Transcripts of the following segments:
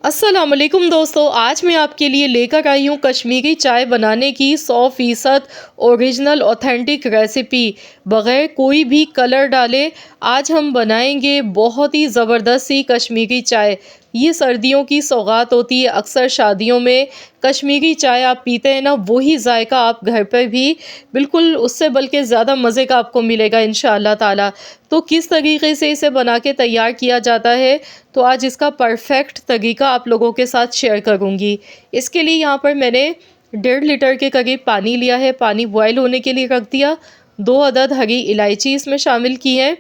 अस्सलामुअलैकुम दोस्तों, आज मैं आपके लिए लेकर आई हूँ कश्मीरी चाय बनाने की 100% ओरिजिनल ऑथेंटिक रेसिपी। बग़ैर कोई भी कलर डाले आज हम बनाएंगे बहुत ही ज़बरदस्त सी कश्मीरी चाय। ये सर्दियों की सौगात होती है। अक्सर शादियों में कश्मीरी चाय आप पीते हैं ना, वही जायका आप घर पर भी बिल्कुल उससे बल्कि ज़्यादा मज़े का आपको मिलेगा इंशाअल्लाह ताला। तो किस तरीके से इसे बना के तैयार किया जाता है, तो आज इसका परफेक्ट तरीका आप लोगों के साथ शेयर करूंगी। इसके लिए यहाँ पर मैंने 1.5 लीटर के करीब पानी लिया है। पानी बॉयल होने के लिए रख दिया। 2 अदद हरी इलायची इसमें शामिल की है।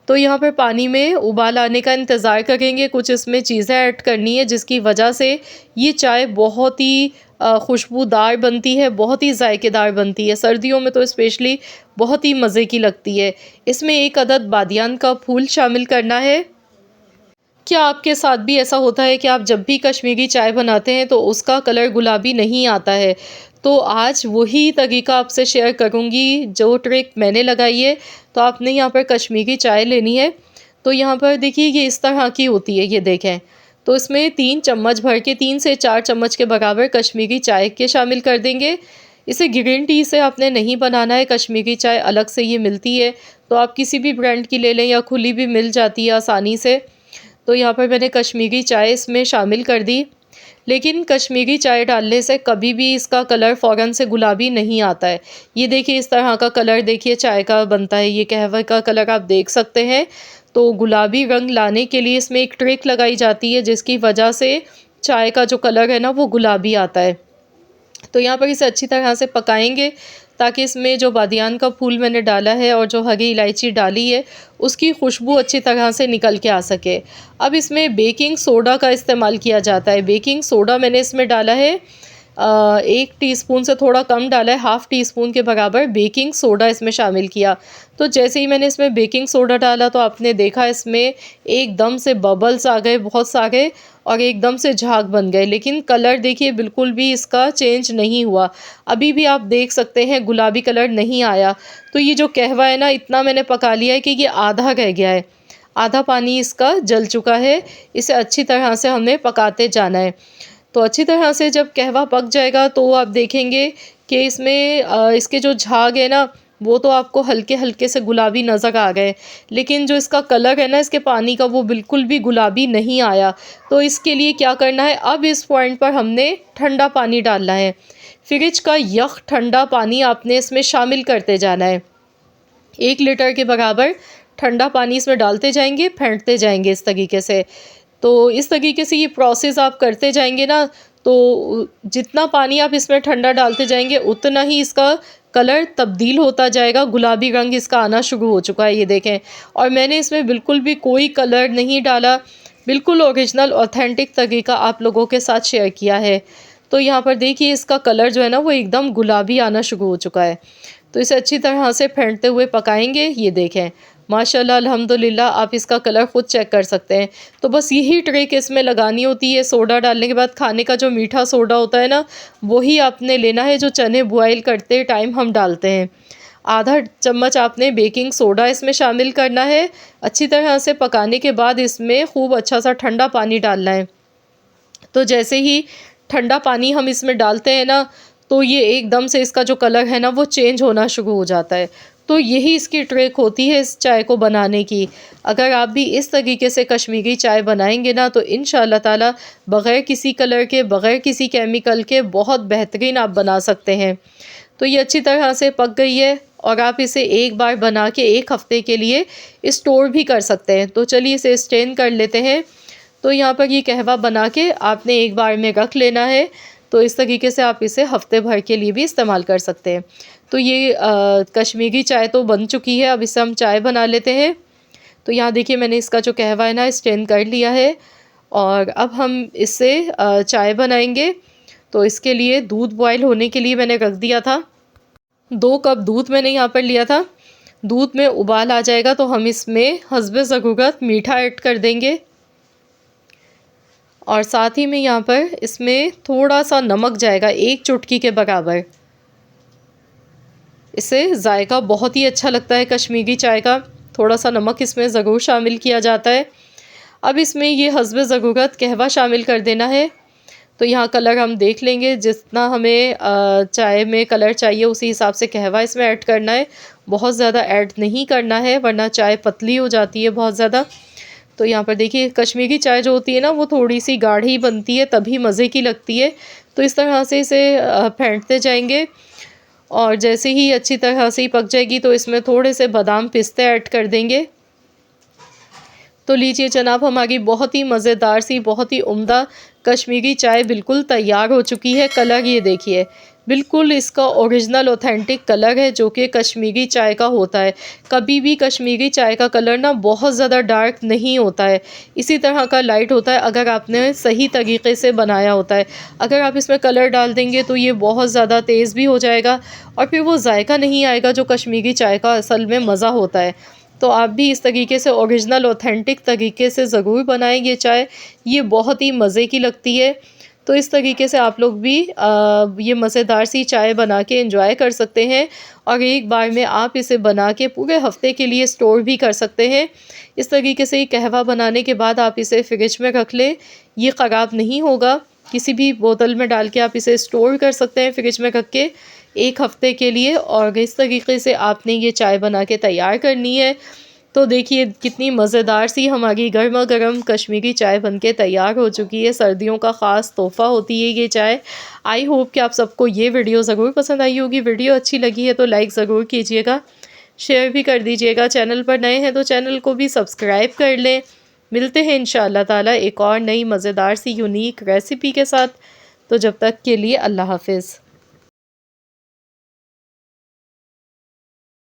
तो यहाँ पर पानी में उबाल आने का इंतज़ार करेंगे। कुछ इसमें चीज़ें ऐड करनी है जिसकी वजह से ये चाय बहुत ही खुशबूदार बनती है, बहुत ही जायकेदार बनती है। सर्दियों में तो स्पेशली बहुत ही मज़े की लगती है। इसमें 1 अदद बादियान का फूल शामिल करना है। क्या आपके साथ भी ऐसा होता है कि आप जब भी कश्मीरी चाय बनाते हैं तो उसका कलर गुलाबी नहीं आता है? तो आज वही तरीका आपसे शेयर करूंगी जो ट्रिक मैंने लगाई है। तो आपने यहाँ पर कश्मीरी चाय लेनी है। तो यहाँ पर देखिए ये इस तरह की होती है, ये देखें। तो इसमें 3 चम्मच भर के 3 से 4 चम्मच के बराबर कश्मीरी चाय के शामिल कर देंगे। इसे ग्रीन टी से आपने नहीं बनाना है, कश्मीरी चाय अलग से ये मिलती है। तो आप किसी भी ब्रांड की ले लें या खुली भी मिल जाती है आसानी से। तो यहाँ पर मैंने कश्मीरी चाय इसमें शामिल कर दी। लेकिन कश्मीरी चाय डालने से कभी भी इसका कलर फ़ौरन से गुलाबी नहीं आता है। ये देखिए इस तरह का कलर देखिए चाय का बनता है। ये कहवा का कलर आप देख सकते हैं। तो गुलाबी रंग लाने के लिए इसमें एक ट्रिक लगाई जाती है जिसकी वजह से चाय का जो कलर है ना वो गुलाबी आता है। तो यहाँ पर इसे अच्छी तरह से पकाएंगे ताकि इसमें जो बादियान का फूल मैंने डाला है और जो हरी इलायची डाली है उसकी खुशबू अच्छी तरह से निकल के आ सके। अब इसमें बेकिंग सोडा का इस्तेमाल किया जाता है। बेकिंग सोडा मैंने इसमें डाला है 1 टीस्पून से थोड़ा कम डाला है, हाफ़ टी स्पून के बराबर बेकिंग सोडा इसमें शामिल किया। तो जैसे ही मैंने इसमें बेकिंग सोडा डाला तो आपने देखा इसमें एकदम से बबल्स आ गए बहुत सारे और एकदम से झाग बन गए। लेकिन कलर देखिए बिल्कुल भी इसका चेंज नहीं हुआ। अभी भी आप देख सकते हैं गुलाबी कलर नहीं आया। तो ये जो कहवा है ना, इतना मैंने पका लिया है कि ये आधा रह गया है। आधा पानी इसका जल चुका है। इसे अच्छी तरह से हमें पकाते जाना है। तो अच्छी तरह से जब कहवा पक जाएगा तो आप देखेंगे कि इसमें इसके जो झाग है ना वो तो आपको हल्के हल्के से गुलाबी नज़र आ गए। लेकिन जो इसका कलर है ना इसके पानी का वो बिल्कुल भी गुलाबी नहीं आया। तो इसके लिए क्या करना है, अब इस पॉइंट पर हमने ठंडा पानी डालना है। फ्रिज का यख ठंडा पानी आपने इसमें शामिल करते जाना है। 1 लीटर के बराबर ठंडा पानी इसमें डालते जाएंगे, फेंटते जाएंगे इस तरीके से। तो इस तरीके से ये प्रोसेस आप करते जाएंगे ना, तो जितना पानी आप इसमें ठंडा डालते जाएंगे उतना ही इसका कलर तब्दील होता जाएगा। गुलाबी रंग इसका आना शुरू हो चुका है, ये देखें। और मैंने इसमें बिल्कुल भी कोई कलर नहीं डाला, बिल्कुल ओरिजिनल ऑथेंटिक तरीका आप लोगों के साथ शेयर किया है। तो यहाँ पर देखिए इसका कलर जो है ना वो एकदम गुलाबी आना शुरू हो चुका है। तो इसे अच्छी तरह से फेंटते हुए पकाएंगे। ये देखें माशाल्लाह अल्हम्दुलिल्लाह, आप इसका कलर ख़ुद चेक कर सकते हैं। तो बस यही ट्रिक इसमें लगानी होती है। सोडा डालने के बाद खाने का जो मीठा सोडा होता है ना वही आपने लेना है जो चने बॉयल करते टाइम हम डालते हैं। आधा चम्मच आपने बेकिंग सोडा इसमें शामिल करना है। अच्छी तरह से पकाने के बाद इसमें खूब अच्छा सा ठंडा पानी डालना है। तो जैसे ही ठंडा पानी हम इसमें डालते हैं ना तो ये एकदम से इसका जो कलर है ना वो चेंज होना शुरू हो जाता है। तो यही इसकी ट्रिक होती है इस चाय को बनाने की। अगर आप भी इस तरीके से कश्मीरी चाय बनाएंगे ना तो इंशाअल्लाह ताला बग़ैर किसी कलर के, बग़ैर किसी केमिकल के बहुत बेहतरीन आप बना सकते हैं। तो ये अच्छी तरह से पक गई है और आप इसे एक बार बना के 1 हफ़्ते के लिए स्टोर भी कर सकते हैं। तो चलिए इसे स्ट्रेन कर लेते हैं। तो यहाँ पर ये कहवा बना के आपने एक बार में रख लेना है। तो इस तरीके से आप इसे हफ़्ते भर के लिए भी इस्तेमाल कर सकते हैं। तो ये कश्मीरी चाय तो बन चुकी है। अब इससे हम चाय बना लेते हैं। तो यहाँ देखिए मैंने इसका जो कहवा है ना स्ट्रेन कर लिया है और अब हम इससे चाय बनाएंगे। तो इसके लिए दूध बॉयल होने के लिए मैंने रख दिया था। 2 कप दूध मैंने यहाँ पर लिया था। दूध में उबाल आ जाएगा तो हम इसमें हस्बे ज़रूरत मीठा ऐड कर देंगे और साथ ही में यहाँ पर इसमें थोड़ा सा नमक जाएगा 1 चुटकी के बराबर। इससे जायका बहुत ही अच्छा लगता है कश्मीरी चाय का। थोड़ा सा नमक इसमें ज़रूर शामिल किया जाता है। अब इसमें ये हस्ब ज़रूरत कहवा शामिल कर देना है। तो यहाँ कलर हम देख लेंगे, जितना हमें चाय में कलर चाहिए उसी हिसाब से कहवा इसमें ऐड करना है। बहुत ज़्यादा ऐड नहीं करना है वरना चाय पतली हो जाती है बहुत ज़्यादा। तो यहाँ पर देखिए कश्मीरी चाय जो होती है ना वो थोड़ी सी गाढ़ी बनती है तभी मज़े की लगती है। तो इस तरह से इसे फेंटते जाएंगे और जैसे ही अच्छी तरह से ही पक जाएगी तो इसमें थोड़े से बादाम पिस्ते ऐड कर देंगे। तो लीजिए जनाब, हमारी बहुत ही मज़ेदार सी, बहुत ही उम्दा कश्मीरी चाय बिल्कुल तैयार हो चुकी है। कलर ये देखिए, बिल्कुल इसका ओरिजिनल ऑथेंटिक कलर है जो कि कश्मीरी चाय का होता है। कभी भी कश्मीरी चाय का कलर ना बहुत ज़्यादा डार्क नहीं होता है, इसी तरह का लाइट होता है अगर आपने सही तरीके से बनाया होता है। अगर आप इसमें कलर डाल देंगे तो ये बहुत ज़्यादा तेज़ भी हो जाएगा और फिर वो जायका नहीं आएगा जो कश्मीरी चाय का असल में मज़ा होता है। तो आप भी इस तरीके से ओरिजिनल ऑथेंटिक तरीके से ज़रूर बनाएं ये चाय, ये बहुत ही मज़े की लगती है। तो इस तरीके से आप लोग भी ये मज़ेदार सी चाय बना के एंजॉय कर सकते हैं और एक बार में आप इसे बना के पूरे हफ्ते के लिए स्टोर भी कर सकते हैं। इस तरीके से कहवा बनाने के बाद आप इसे फ्रिज में रख लें, ये ख़राब नहीं होगा। किसी भी बोतल में डाल के आप इसे स्टोर कर सकते हैं फ्रिज में रख के 1 हफ्ते के लिए। और इस तरीके से आपने ये चाय बना के तैयार करनी है। तो देखिए कितनी मज़ेदार सी हमारी गर्मा गर्म कश्मीरी चाय बनके तैयार हो चुकी है। सर्दियों का ख़ास तोहफ़ा होती है ये चाय। आई होप कि आप सबको ये वीडियो ज़रूर पसंद आई होगी। वीडियो अच्छी लगी है तो लाइक ज़रूर कीजिएगा, शेयर भी कर दीजिएगा। चैनल पर नए हैं तो चैनल को भी सब्सक्राइब कर लें। मिलते हैं इंशाअल्लाह ताला एक और नई मज़ेदार सी यूनिक रेसिपी के साथ। तो जब तक के लिए अल्लाह हाफ़िज़।